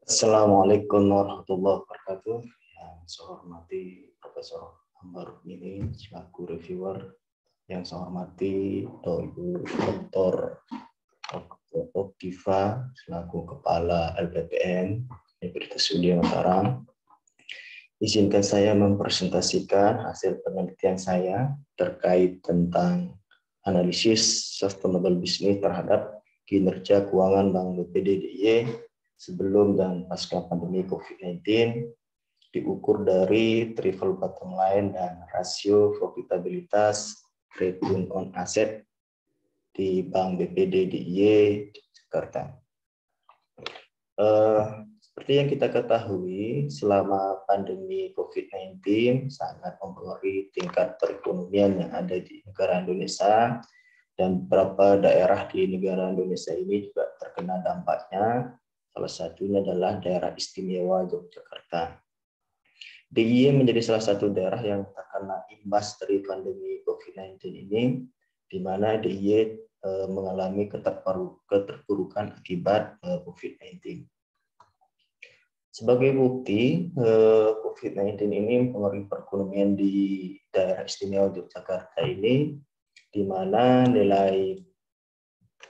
Assalamualaikum warahmatullahi wabarakatuh. Yang saya hormati Profesor Ambar ini selaku reviewer, yang saya hormati Dr. Oktiva selaku Kepala LPPN Universitas Udaya Mataram. Izinkan saya mempresentasikan hasil penelitian saya terkait tentang analisis sustainable business terhadap kinerja keuangan Bank BPD DIY sebelum dan pasca pandemi COVID-19 diukur dari triple bottom line dan rasio profitabilitas return on asset di Bank BPD DIY Jakarta. Seperti yang kita ketahui, selama pandemi COVID-19 sangat mempengaruhi tingkat perekonomian yang ada di negara Indonesia, dan beberapa daerah di negara Indonesia ini juga terkena dampaknya. Salah satunya adalah daerah istimewa Yogyakarta. DIY menjadi salah satu daerah yang terkena imbas dari pandemi COVID-19 ini, di mana DIY mengalami keterpurukan akibat COVID-19. Sebagai bukti, COVID-19 ini mempengaruhi perekonomian di daerah istimewa Yogyakarta ini, di mana nilai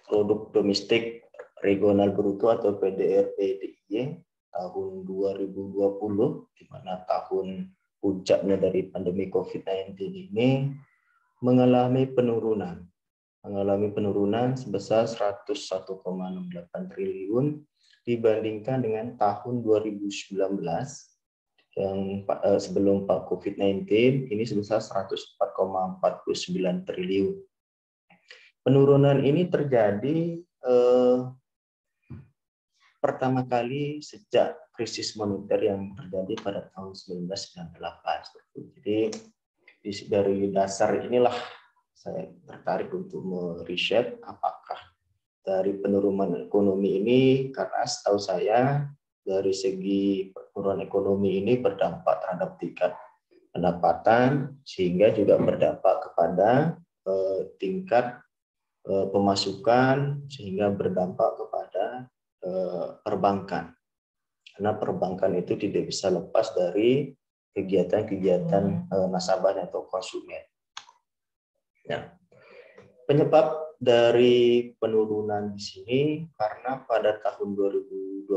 produk domestik regional bruto atau PDRB DIY tahun 2020, di mana tahun puncaknya dari pandemi COVID-19 ini, mengalami penurunan sebesar 101,68 triliun dibandingkan dengan tahun 2019 yang sebelum COVID-19 ini sebesar 104,49 triliun. Penurunan ini terjadi pertama kali sejak krisis moneter yang terjadi pada tahun 1998. Jadi dari dasar inilah saya tertarik untuk meriset apakah dari penurunan ekonomi ini, karena setahu saya dari segi penurunan ekonomi ini berdampak terhadap tingkat pendapatan, sehingga juga berdampak kepada tingkat pemasukan, sehingga berdampak kepada perbankan. Karena perbankan itu tidak bisa lepas dari kegiatan-kegiatan nasabah atau konsumen. Ya. Penyebab dari penurunan di sini karena pada tahun 2021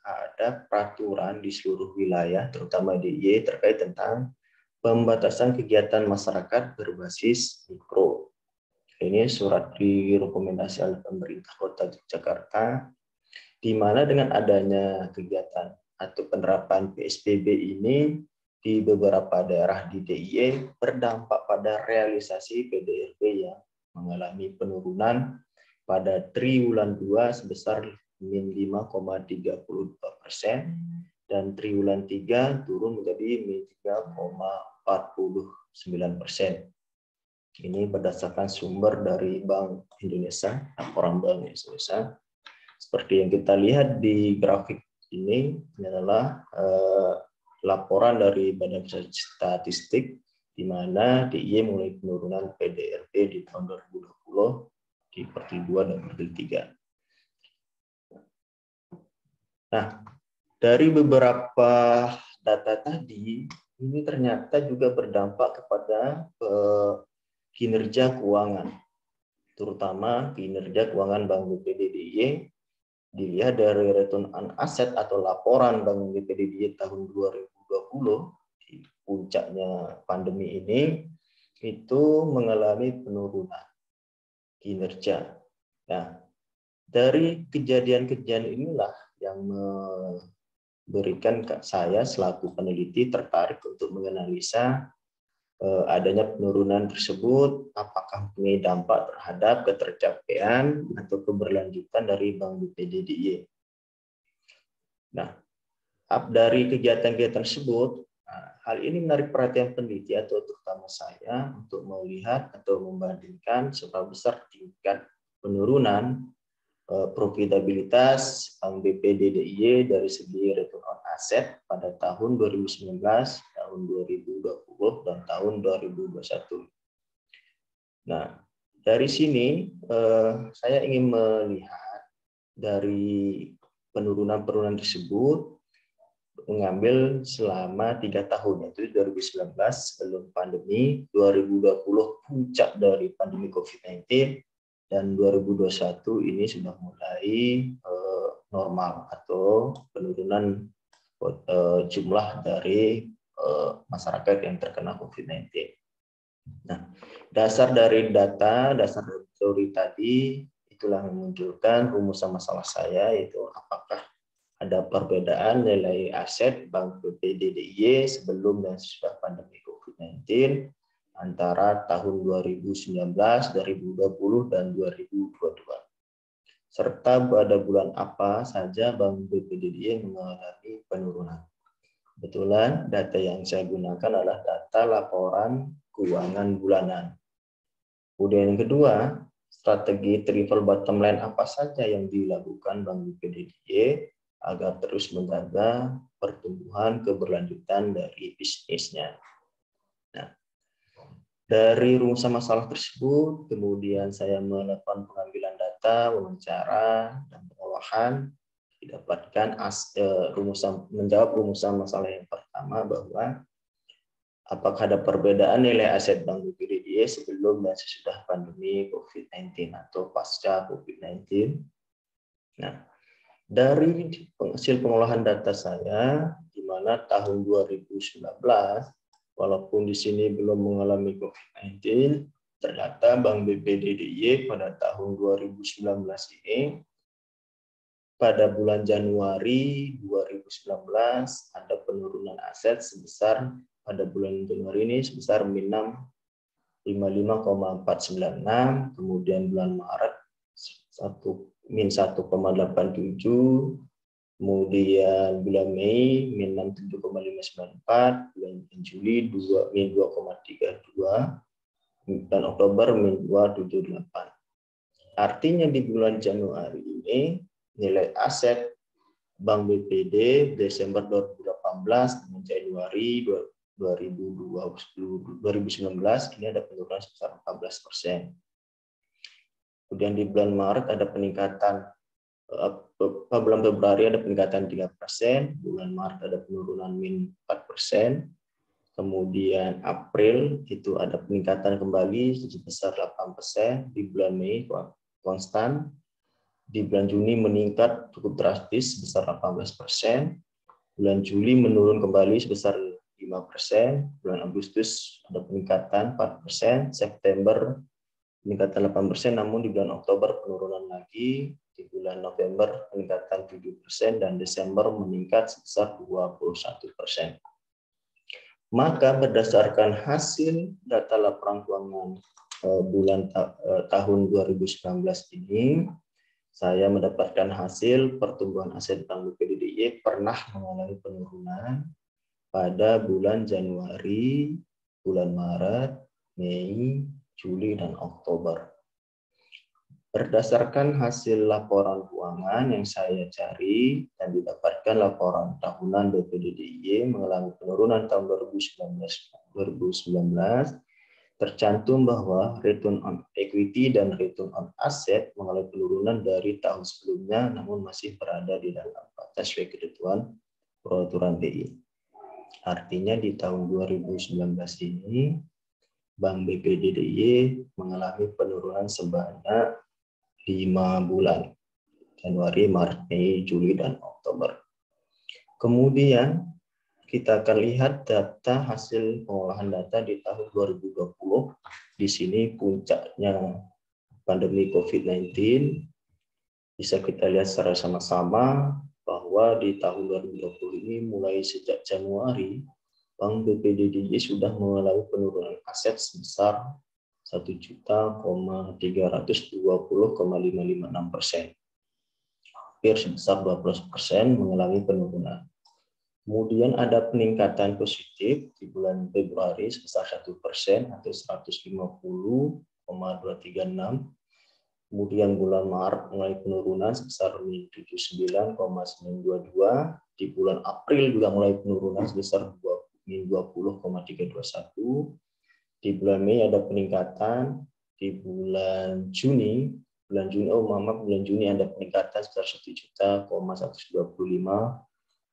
ada peraturan di seluruh wilayah, terutama di DIY, terkait tentang pembatasan kegiatan masyarakat berbasis mikro. Ini surat direkomendasi oleh pemerintah Kota Jakarta, di mana dengan adanya kegiatan atau penerapan PSBB ini di beberapa daerah di DIY berdampak pada realisasi PDRB yang mengalami penurunan pada triwulan 2 sebesar min 5,32% dan triwulan 3 turun menjadi min 3,49%. Ini berdasarkan sumber dari Bank Indonesia, laporan Bank Indonesia. Seperti yang kita lihat di grafik ini adalah laporan dari Badan Pusat Statistik, di mana DIY mulai penurunan PDRB di tahun 2020 di kuartil 2 dan kuartil 3. Nah, dari beberapa data tadi, ini ternyata juga berdampak kepada kinerja keuangan, terutama kinerja keuangan Bank BPD DIY. Dilihat dari return on asset atau laporan Bank BPD DIY tahun 2020 di puncaknya pandemi ini itu mengalami penurunan kinerja. Nah, dari kejadian-kejadian inilah yang memberikan saya selaku peneliti tertarik untuk menganalisa adanya penurunan tersebut, apakah mempunyai dampak terhadap ketercapaian atau keberlanjutan dari Bank BPD DIY. Nah, dari kegiatan-kegiatan tersebut, hal ini menarik perhatian peneliti atau terutama saya untuk melihat atau membandingkan seberapa besar tingkat penurunan profitabilitas Bank BPD DIY dari segi return on asset pada tahun 2019, tahun 2020, dan tahun 2021. Nah, dari sini saya ingin melihat dari penurunan tersebut mengambil selama 3 tahun, yaitu 2019 sebelum pandemi, 2020 puncak dari pandemi COVID-19, dan 2021 ini sudah mulai normal atau penurunan jumlah dari masyarakat yang terkena COVID-19. Nah, dasar dari teori tadi, itulah memunculkan rumusan masalah saya, yaitu apakah ada perbedaan nilai aset Bank BPDDIY sebelum dan sesudah pandemi COVID-19 antara tahun 2019, 2020, dan 2022. Serta pada bulan apa saja Bank BPDDIY mengalami penurunan. Kebetulan data yang saya gunakan adalah data laporan keuangan bulanan. Kemudian yang kedua, strategi triple bottom line apa saja yang dilakukan Bank BPDDIY agar terus menjaga pertumbuhan keberlanjutan dari bisnisnya. Nah, dari rumusan masalah tersebut, kemudian saya melakukan pengambilan data, wawancara, dan pengolahan, didapatkan menjawab rumusan masalah yang pertama bahwa apakah ada perbedaan nilai aset Bank BPDDIY sebelum dan sesudah pandemi COVID-19 atau pasca COVID-19. Nah, dari hasil pengolahan data saya, di mana tahun 2019, walaupun di sini belum mengalami COVID-19, ternyata Bank BPDDIY pada tahun 2019 ini, pada bulan Januari 2019 ada penurunan aset sebesar pada bulan Januari ini sebesar minus 55,496, kemudian bulan Maret min 1,87, kemudian bulan Mei min 67,594, bulan Juli min 2,32, dan Oktober min 278. Artinya di bulan Januari ini nilai aset Bank BPD Desember 2018 dan Januari 2019 ini ada penurunan sebesar 14%. Kemudian di bulan Maret ada peningkatan, bulan Februari ada peningkatan 3%, bulan Maret ada penurunan min 4%, kemudian April itu ada peningkatan kembali sebesar 8%, di bulan Mei konstan, di bulan Juni meningkat cukup drastis sebesar 18%, bulan Juli menurun kembali sebesar 5%, bulan Agustus ada peningkatan 4%, September peningkatan 8%, namun di bulan Oktober penurunan lagi, di bulan November peningkatan 7%, dan Desember meningkat sebesar 21%. Maka berdasarkan hasil data laporan keuangan bulan tahun 2019 ini, saya mendapatkan hasil pertumbuhan aset Bank BPDDIY pernah mengalami penurunan pada bulan Januari, bulan Maret, Mei, Juli, dan Oktober. Berdasarkan hasil laporan keuangan yang saya cari dan didapatkan laporan tahunan BPDDIY mengalami penurunan tahun 2019, tercantum bahwa return on equity dan return on asset mengalami penurunan dari tahun sebelumnya, namun masih berada di dalam batas sesuai ketentuan peraturan BI. Artinya di tahun 2019 ini, Bank BPDDIY mengalami penurunan sebanyak 5 bulan, Januari, Maret, Mei, Juli, dan Oktober. Kemudian kita akan lihat data hasil pengolahan data di tahun 2020. Di sini puncaknya pandemi COVID-19. Bisa kita lihat secara sama-sama bahwa di tahun 2020 ini mulai sejak Januari, Bank BPDDIY sudah mengalami penurunan aset sebesar 1.320,556%. Hampir sebesar 20% mengalami penurunan. Kemudian ada peningkatan positif di bulan Februari sebesar 1% atau 150,236. Kemudian bulan Maret mulai penurunan sebesar 79,922. Di bulan April juga mulai penurunan sebesar 20,321. Di bulan Mei ada peningkatan. Di bulan Juni bulan Juni, bulan Juni ada peningkatan sebesar 1.125.000.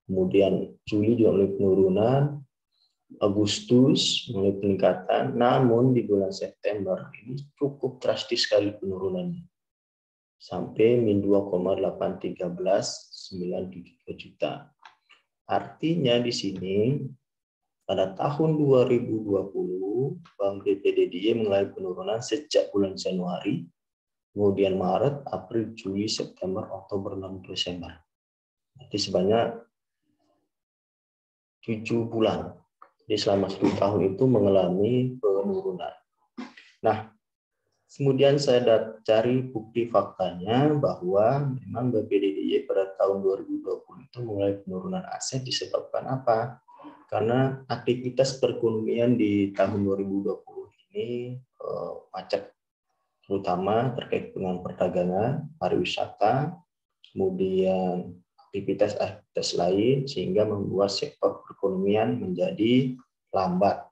Kemudian Juli juga mulai penurunan, Agustus mulai peningkatan, namun di bulan September ini cukup drastis sekali penurunannya. Sampai min 2,81393 juta. Artinya di sini pada tahun 2020 Bank BPD DIY mulai penurunan sejak bulan Januari, kemudian Maret, April, Juli, September, Oktober, November, Desember. Jadi sebanyak 7 bulan. Jadi selama 10 tahun itu mengalami penurunan. Nah, kemudian saya cari bukti faktanya bahwa memang BPD DIY pada tahun 2020 itu mulai penurunan aset disebabkan apa? Karena aktivitas perekonomian di tahun 2020 ini macet, terutama terkait dengan perdagangan, pariwisata, kemudian aktivitas lain, sehingga membuat sektor perekonomian menjadi lambat.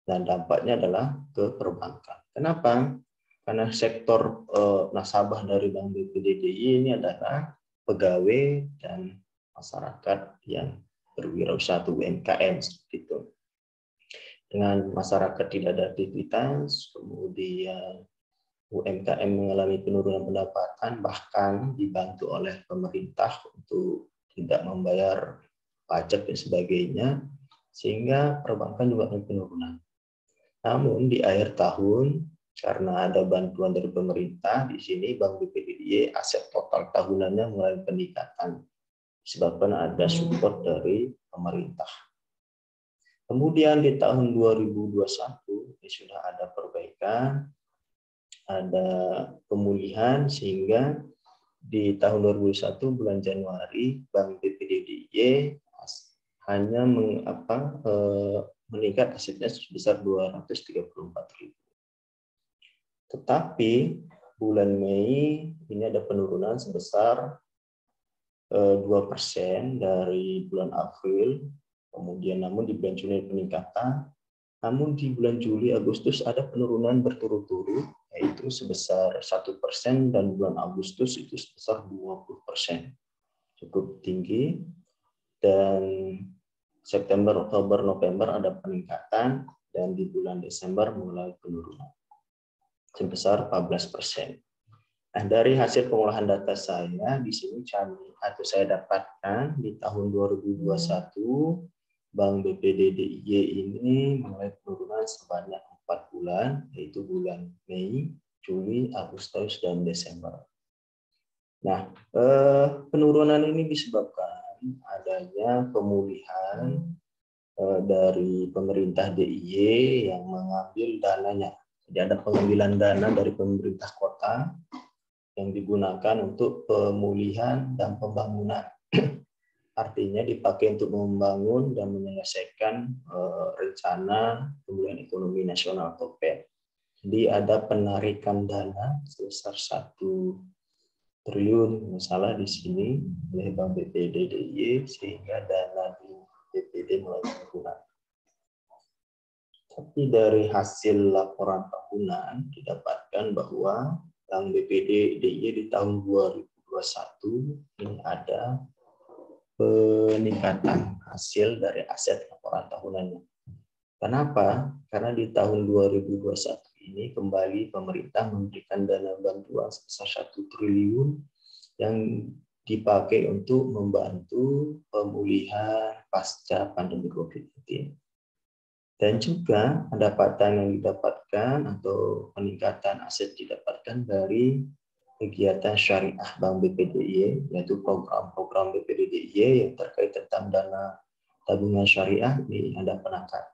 Dan dampaknya adalah ke perbankan. Kenapa? Karena sektor nasabah dari Bank BPD DIY ini adalah pegawai dan masyarakat yang berwirausaha atau UMKM seperti itu. Dengan masyarakat tidak ada aktivitas, kemudian UMKM mengalami penurunan pendapatan, bahkan dibantu oleh pemerintah untuk tidak membayar pajak dan sebagainya, sehingga perbankan juga mengalami penurunan. Namun di akhir tahun, karena ada bantuan dari pemerintah, di sini Bank BPD DIY aset total tahunannya mengalami peningkatan, disebabkan ada support dari pemerintah. Kemudian di tahun 2021 ini sudah ada perbaikan, ada pemulihan, sehingga di tahun 2021 bulan Januari Bank BPD DIY hanya meningkat asetnya sebesar 234.000. Tetapi bulan Mei ini ada penurunan sebesar 2% dari bulan April, kemudian namun di bulan Juni peningkatan, namun di bulan Juli, Agustus ada penurunan berturut-turut, yaitu sebesar 1%, dan bulan Agustus itu sebesar 20%. Cukup tinggi, dan September, Oktober, November ada peningkatan, dan di bulan Desember mulai penurunan sebesar 14%. Nah, dari hasil pengolahan data saya di sini saya dapatkan di tahun 2021 Bank BPD DIY ini mulai penurunan sebanyak 4 bulan, yaitu bulan Mei, Juli, Agustus, dan Desember. Nah, penurunan ini disebabkan adanya pemulihan dari pemerintah DIY yang mengambil dananya. Jadi ada pengambilan dana dari pemerintah kota yang digunakan untuk pemulihan dan pembangunan. Artinya dipakai untuk membangun dan menyelesaikan rencana pemulihan ekonomi nasional atau PEN. Jadi ada penarikan dana sebesar 1 triliun misalnya di sini oleh Bank BPD DIY, sehingga dana di BPD mulai berkurang. Tapi dari hasil laporan tahunan didapatkan bahwa Bank BPD DIY di tahun 2021 ini ada peningkatan hasil dari aset laporan tahunannya. Kenapa? Karena di tahun 2021 ini kembali pemerintah memberikan dana bantuan sebesar 1 triliun yang dipakai untuk membantu pemulihan pasca pandemi COVID-19. Dan juga pendapatan yang didapatkan atau peningkatan aset didapatkan dari kegiatan syariah Bank BPD DIY, yaitu program-program BPD DIY yang terkait tentang dana tabungan syariah, ini ada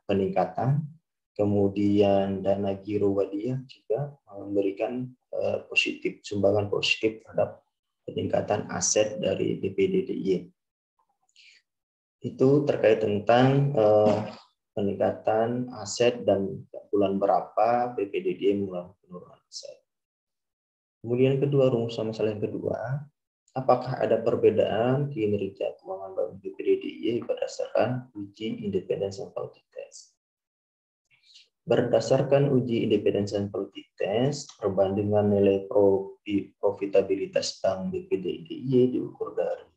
peningkatan. Kemudian dana giro wadiyah juga memberikan sumbangan positif terhadap peningkatan aset dari BPD DIY. Itu terkait tentang peningkatan aset dan bulan berapa BPD DIY mulai penurunan aset. Kemudian kedua, rumusan masalah yang kedua, apakah ada perbedaan kinerja keuangan Bank BPD DIY berdasarkan uji independence and audit test? Berdasarkan uji independensi politik test, perbandingan nilai profitabilitas Bank BPD DIY diukur dari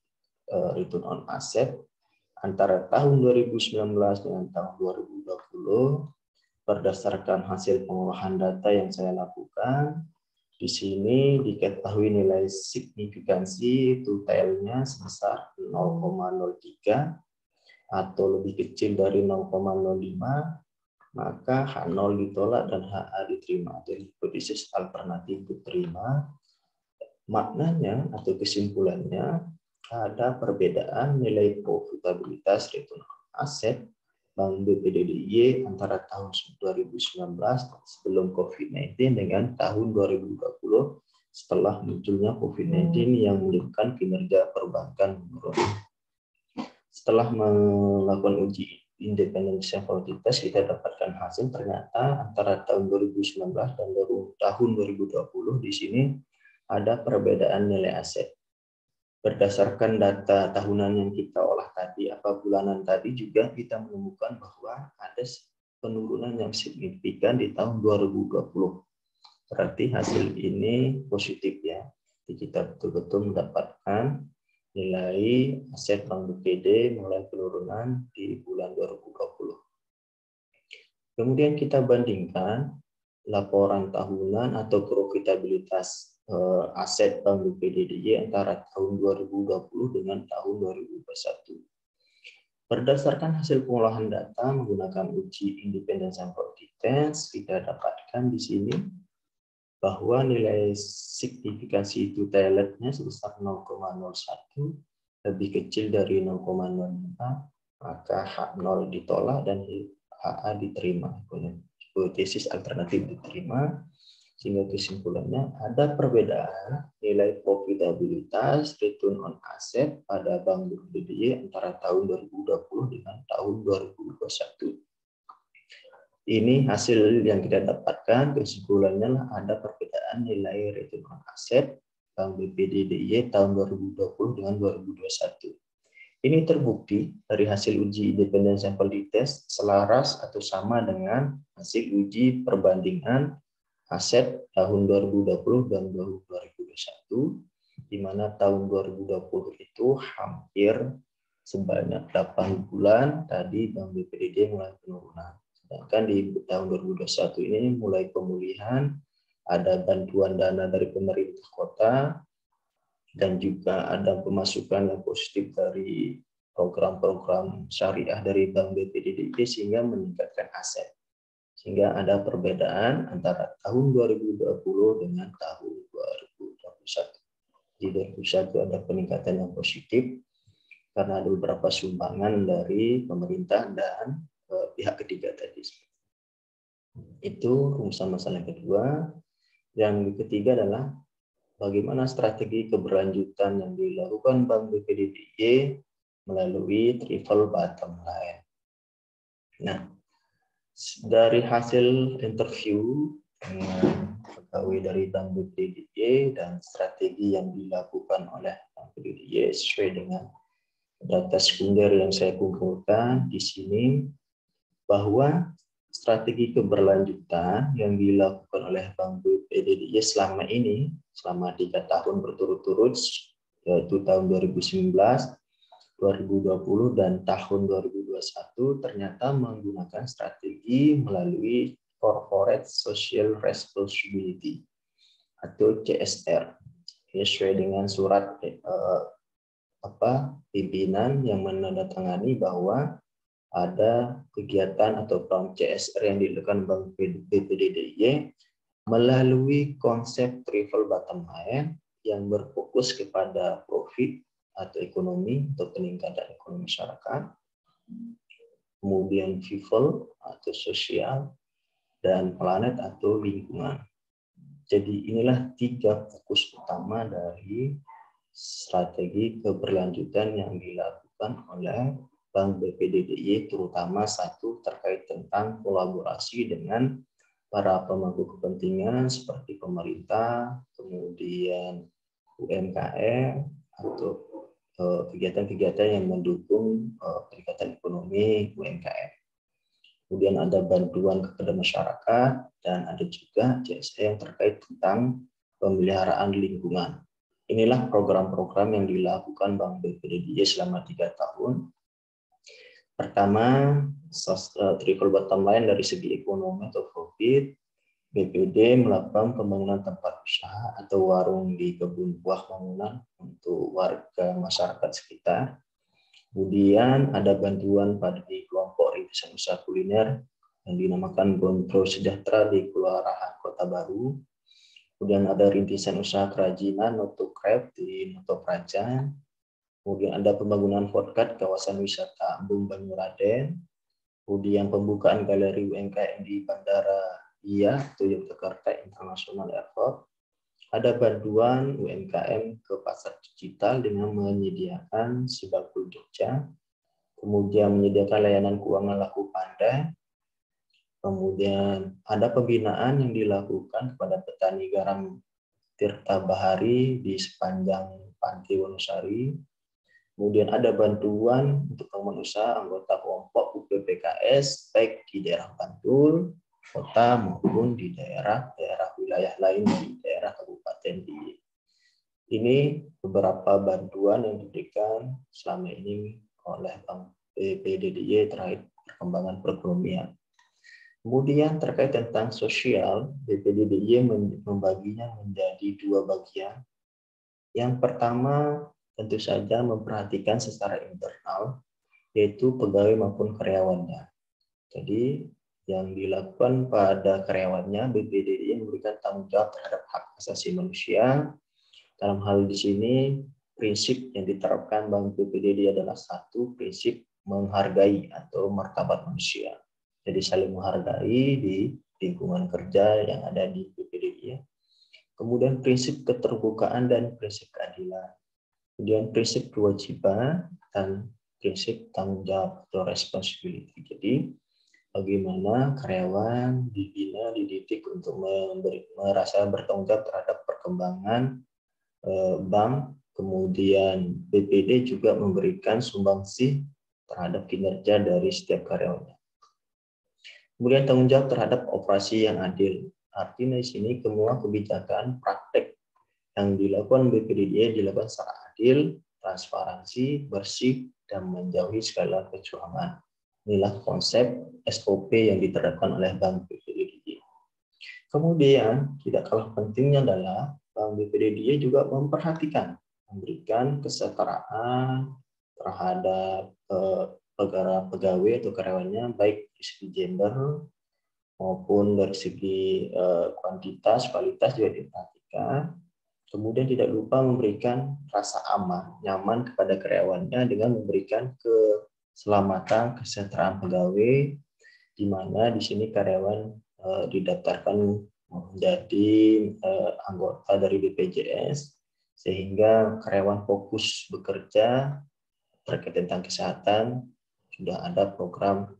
return on asset antara tahun 2019 dengan tahun 2020 berdasarkan hasil pengolahan data yang saya lakukan. Di sini diketahui nilai signifikansi totalnya sebesar 0,03 atau lebih kecil dari 0,05, maka H0 ditolak dan HA diterima. Jadi hipotesis alternatif diterima. Maknanya atau kesimpulannya ada perbedaan nilai profitabilitas return on asset Bank BPD DIY antara tahun 2019 sebelum COVID-19 dengan tahun 2020 setelah munculnya COVID-19 yang menyebabkan kinerja perbankan menurun. Setelah melakukan uji independensi politik test, kita dapatkan hasil ternyata antara tahun 2019 dan tahun 2020 di sini ada perbedaan nilai aset. Berdasarkan data tahunan yang kita olah tadi, bulanan tadi juga kita menemukan bahwa ada penurunan yang signifikan di tahun 2020. Berarti hasil ini positif ya. Jadi kita betul-betul mendapatkan nilai aset Bank BPD mulai penurunan di bulan 2020. Kemudian kita bandingkan laporan tahunan atau profitabilitas aset Bank BPD DIY antara tahun 2020 dengan tahun 2021. Berdasarkan hasil pengolahan data menggunakan uji independensi politik test, kita dapatkan di sini bahwa nilai signifikansi totalnya sebesar 0,01 lebih kecil dari 0,05, maka H0 ditolak dan HA diterima. Hipotesis alternatif diterima, sehingga kesimpulannya ada perbedaan nilai profitabilitas return on asset pada Bank BPD antara tahun 2020 dengan tahun 2021. Ini hasil yang kita dapatkan, kesimpulannya ada perbedaan nilai return on asset Bank BPD DIY tahun 2020 dengan 2021. Ini terbukti dari hasil uji independensi politik test selaras atau sama dengan hasil uji perbandingan aset tahun 2020 dan 2021, di mana tahun 2020 itu hampir sebanyak 8 bulan tadi Bank BPD mulai penurunan. Sedangkan di tahun 2021 ini mulai pemulihan, ada bantuan dana dari pemerintah kota, dan juga ada pemasukan yang positif dari program-program syariah dari Bank BPD DIY sehingga meningkatkan aset. Sehingga ada perbedaan antara tahun 2020 dengan tahun 2021. Di 2021 ada peningkatan yang positif karena ada beberapa sumbangan dari pemerintah dan pihak ketiga tadi. Itu rumusan masalah kedua. Yang ketiga adalah bagaimana strategi keberlanjutan yang dilakukan Bank BPD DIY melalui triple bottom line. Nah, dari hasil interview dengan pegawai dari Bank BPD DIY dan strategi yang dilakukan oleh Bank BPD DIY sesuai dengan data sekunder yang saya kumpulkan di sini, bahwa strategi keberlanjutan yang dilakukan oleh Bank BPD DIY selama ini, selama 3 tahun berturut-turut, yaitu tahun 2019, 2020, dan tahun 2021, ternyata menggunakan strategi melalui Corporate Social Responsibility atau CSR. Ini sesuai dengan surat pimpinan yang menandatangani bahwa ada kegiatan atau program CSR yang dilakukan Bank BPD DIY melalui konsep triple bottom line yang berfokus kepada profit atau ekonomi atau peningkatan ekonomi masyarakat, kemudian people atau sosial, dan planet atau lingkungan. Jadi inilah 3 fokus utama dari strategi keberlanjutan yang dilakukan oleh Bank BPD DIY, terutama satu terkait tentang kolaborasi dengan para pemangku kepentingan seperti pemerintah, kemudian UMKM, atau kegiatan-kegiatan yang mendukung peningkatan ekonomi UMKM. kemudian ada bantuan kepada masyarakat, dan ada juga JSA yang terkait tentang pemeliharaan lingkungan. Inilah program-program yang dilakukan Bank BPD DIY selama 3 tahun. Pertama, trickle bottom line dari segi ekonomi atau profit, BPD melakukan pembangunan tempat usaha atau warung di kebun buah bangunan untuk warga masyarakat sekitar. Kemudian ada bantuan pada kelompok rintisan usaha kuliner yang dinamakan Gondro Sejahtera di Kelurahan Kota Baru. Kemudian ada rintisan usaha kerajinan Noto Crab di Noto Praja. Kemudian ada pembangunan foodcourt kawasan wisata Embung Banyuraden. Kemudian pembukaan galeri UMKM di Bandara IA atau Yogyakarta International Airport. Ada bantuan UMKM ke pasar digital dengan menyediakan Sibakul Jogja, kemudian menyediakan layanan keuangan laku pandai, kemudian ada pembinaan yang dilakukan kepada petani garam Tirta Bahari di sepanjang Pantai Wonosari, kemudian ada bantuan untuk pengembangan usaha anggota kelompok UPPKS baik di daerah Bantul, kota maupun di daerah wilayah lain di daerah kabupaten DIY. Ini beberapa bantuan yang diberikan selama ini oleh Bank BPD DIY terkait perkembangan perekonomian. Kemudian terkait tentang sosial, BPD DIY membaginya menjadi 2 bagian. Yang pertama tentu saja memperhatikan secara internal, yaitu pegawai maupun karyawannya. Jadi yang dilakukan pada karyawannya, BPD DIY memberikan tanggung jawab terhadap hak asasi manusia. Dalam hal di sini, prinsip yang diterapkan Bank BPD DIY adalah satu, prinsip menghargai atau martabat manusia. Jadi saling menghargai di lingkungan kerja yang ada di BPD DIY. Kemudian prinsip keterbukaan dan prinsip keadilan. Kemudian prinsip kewajiban dan prinsip tanggung jawab atau responsibility. Jadi bagaimana karyawan dibina, dididik untuk merasa bertanggung jawab terhadap perkembangan bank. Kemudian BPD juga memberikan sumbangsih terhadap kinerja dari setiap karyawannya. Kemudian tanggung jawab terhadap operasi yang adil. Artinya di sini semua kebijakan praktek yang dilakukan BPD DIY dilakukan secara adil, transparansi, bersih, dan menjauhi segala kecurangan. Inilah konsep SOP yang diterapkan oleh Bank BPD DIY. Kemudian, tidak kalah pentingnya adalah Bank BPD DIY juga memberikan kesetaraan terhadap pegawai atau karyawannya, baik dari segi gender maupun dari segi kuantitas, kualitas juga diperhatikan. Kemudian tidak lupa memberikan rasa aman, nyaman kepada karyawannya dengan memberikan keselamatan, kesejahteraan pegawai, di mana di sini karyawan didaftarkan menjadi anggota dari BPJS, sehingga karyawan fokus bekerja terkait tentang kesehatan. Sudah ada program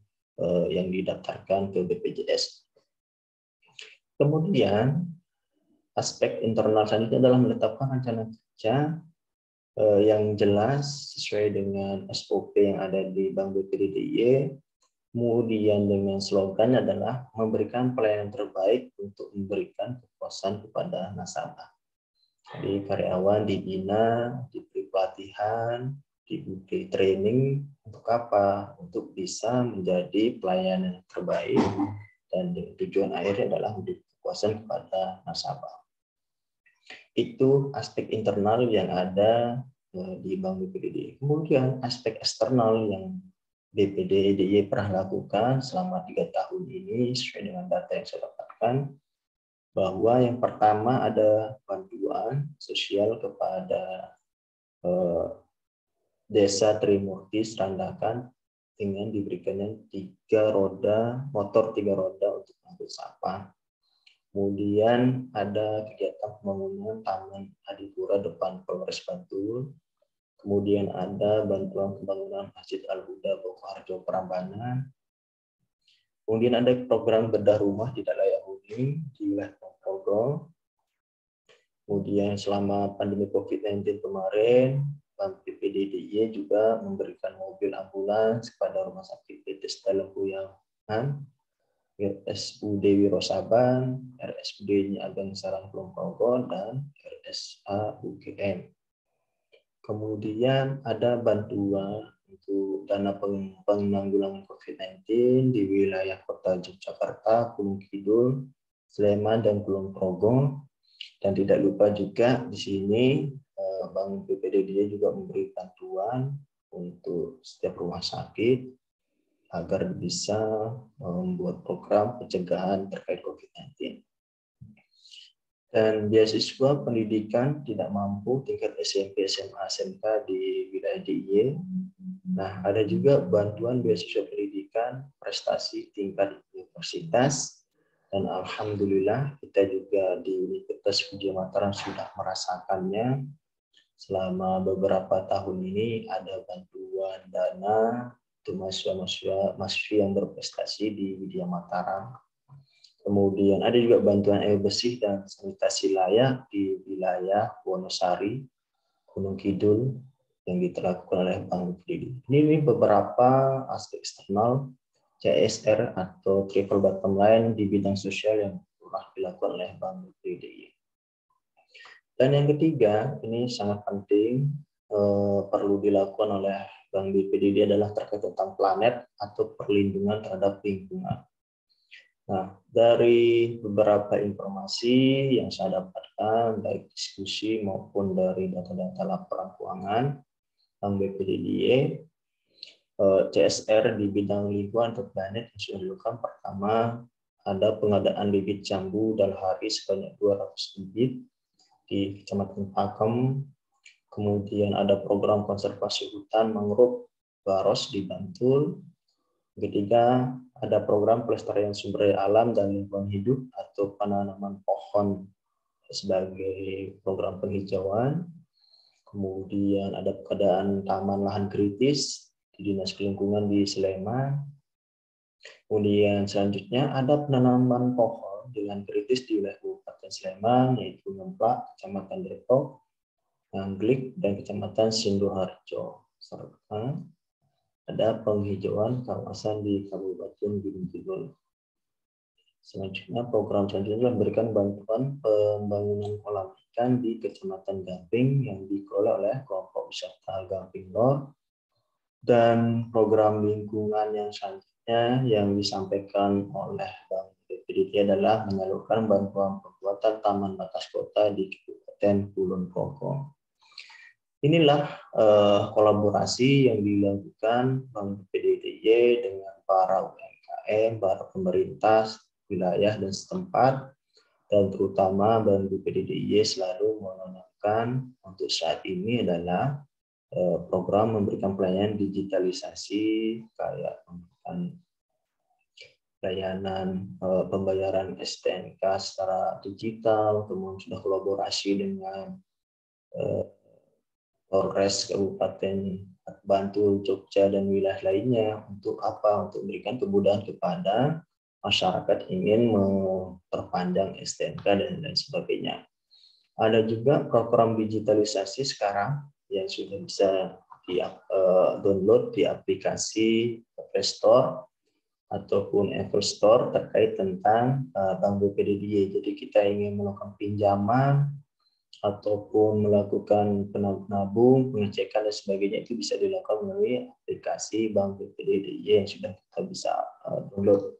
yang didaftarkan ke BPJS. Kemudian aspek internal selanjutnya adalah menetapkan rencana kerja yang jelas sesuai dengan SOP yang ada di Bank BPD DIY. Kemudian dengan slogan adalah memberikan pelayanan terbaik untuk memberikan kepuasan kepada nasabah. Jadi karyawan dibina, diberi pelatihan, diberi training untuk apa? Untuk bisa menjadi pelayanan terbaik, dan tujuan akhirnya adalah memberi kepuasan kepada nasabah. Itu aspek internal yang ada di Bank BPD DIY. Kemudian aspek eksternal yang BPD DIY pernah lakukan selama 3 tahun ini sesuai dengan data yang saya dapatkan, bahwa yang pertama ada bantuan sosial kepada Desa Trimurti Serandakan dengan diberikannya motor 3 roda untuk mengangkut sampah. Kemudian ada kegiatan pembangunan Taman Adipura depan Polres Bantul. Kemudian ada bantuan pembangunan Masjid Al-Huda Bokoharjo Prambanan. Kemudian ada program bedah rumah di Dalaya Huni di wilayah Ponorogo. Kemudian selama pandemi COVID-19 kemarin, Bank BPD DIY juga memberikan mobil ambulans kepada Rumah Sakit PT Sedalempu yang RSUD Wirosaban, RSUD-nya Ageng Serang Kulon Progo, dan RSA UGM. Kemudian ada bantuan untuk dana penanggulangan COVID-19 di wilayah Kota Yogyakarta, Gunung Kidul, Sleman, dan Kulon Progo. Dan tidak lupa juga di sini Bank BPDDY juga memberi bantuan untuk setiap rumah sakit agar bisa membuat program pencegahan terkait COVID-19. Dan beasiswa pendidikan tidak mampu tingkat SMP, SMA, SMK di wilayah DIY. Nah, ada juga bantuan beasiswa pendidikan prestasi tingkat universitas. Dan alhamdulillah kita juga di Universitas Gadjah Mada sudah merasakannya. Selama beberapa tahun ini ada bantuan dana untuk mahasiswa yang berprestasi di Widya Mataram. Kemudian ada juga bantuan air bersih dan sanitasi layak di wilayah Wonosari, Gunung Kidul yang dilakukan oleh Bank BPDDY. Ini beberapa aspek eksternal CSR atau travel bottom line di bidang sosial yang telah dilakukan oleh Bank BPDDY. Dan yang ketiga, ini sangat penting, perlu dilakukan oleh Bank BPDDY adalah terkait tentang planet atau perlindungan terhadap lingkungan. Nah, dari beberapa informasi yang saya dapatkan, baik diskusi maupun dari data-data laporan keuangan Bank BPDDY, CSR di bidang lingkungan atau planet yang sudah dilakukan. Pertama, ada pengadaan bibit jambu dalam hari sebanyak 200 bibit di Kecamatan Pakem. Kemudian ada program konservasi hutan mangrove Baros di Bantul. Ketiga, ada program pelestarian sumber daya alam dan lingkungan hidup atau penanaman pohon sebagai program penghijauan. Kemudian ada pengadaan taman lahan kritis di Dinas Lingkungan di Sleman. Kemudian selanjutnya ada penanaman pohon di lahan kritis di wilayah Kabupaten Sleman, yaitu Ngemplak, Kecamatan Depok, Ngangglik, dan Kecamatan Sidoarjo. Serta ada penghijauan kawasan di Kabupaten Gunung Kidul. Selanjutnya, program selanjutnya memberikan bantuan pembangunan kolam ikan di Kecamatan Gamping yang dikelola oleh kelompok wisata Gamping Lor. Dan program lingkungan yang selanjutnya yang disampaikan oleh Bank BPDDY adalah menyalurkan bantuan pembuatan taman batas kota di Kabupaten Kulon Progo. Inilah kolaborasi yang dilakukan Bank BPDDY dengan para UMKM, para pemerintah wilayah dan setempat, dan terutama Bank BPDDY selalu menanamkan untuk saat ini adalah program memberikan pelayanan digitalisasi kayak memberikan layanan pembayaran STNK secara digital, kemudian sudah kolaborasi dengan Polres Kabupaten Bantul, Jogja, dan wilayah lainnya. Untuk apa? Untuk memberikan kemudahan kepada masyarakat ingin memperpanjang STNK dan lain sebagainya. Ada juga program digitalisasi sekarang yang sudah bisa di-download di aplikasi Play Store ataupun Apple Store terkait tentang Bank BPDDY. Jadi kita ingin melakukan pinjaman ataupun melakukan penabung, pengecekan dan sebagainya itu bisa dilakukan melalui aplikasi Bank BPDDY yang sudah kita bisa download.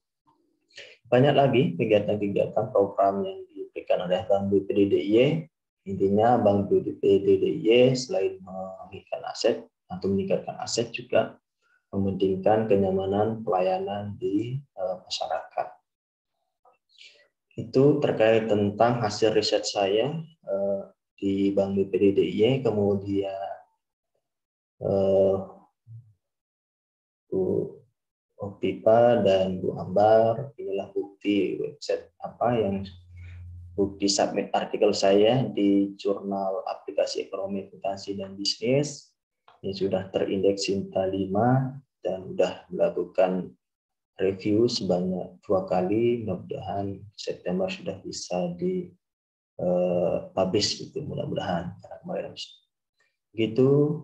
Banyak lagi kegiatan-kegiatan program yang diberikan oleh Bank BPDDY. Intinya Bank BPDDY selain meningkatkan aset atau meningkatkan aset juga mementingkan kenyamanan pelayanan di masyarakat. Itu terkait tentang hasil riset saya di Bank BPDDY. Kemudian Bu Opipa dan Bu Ambar, inilah bukti website bukti submit artikel saya di jurnal aplikasi ekonomi, akuntansi, dan bisnis. Ini sudah terindeks Sinta 5 dan sudah melakukan review sebanyak 2 kali. Mudah-mudahan September sudah bisa di publish gitu, mudah-mudahan. Begitu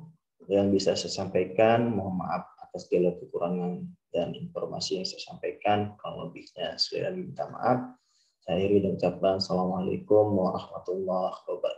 yang bisa saya sampaikan. Mohon maaf atas segala kekurangan dan informasi yang saya sampaikan. sampaikan. Kalau lebihnya saya minta maaf. Saya akhiri dan ucapkan Assalamualaikum warahmatullahi wabarakatuh.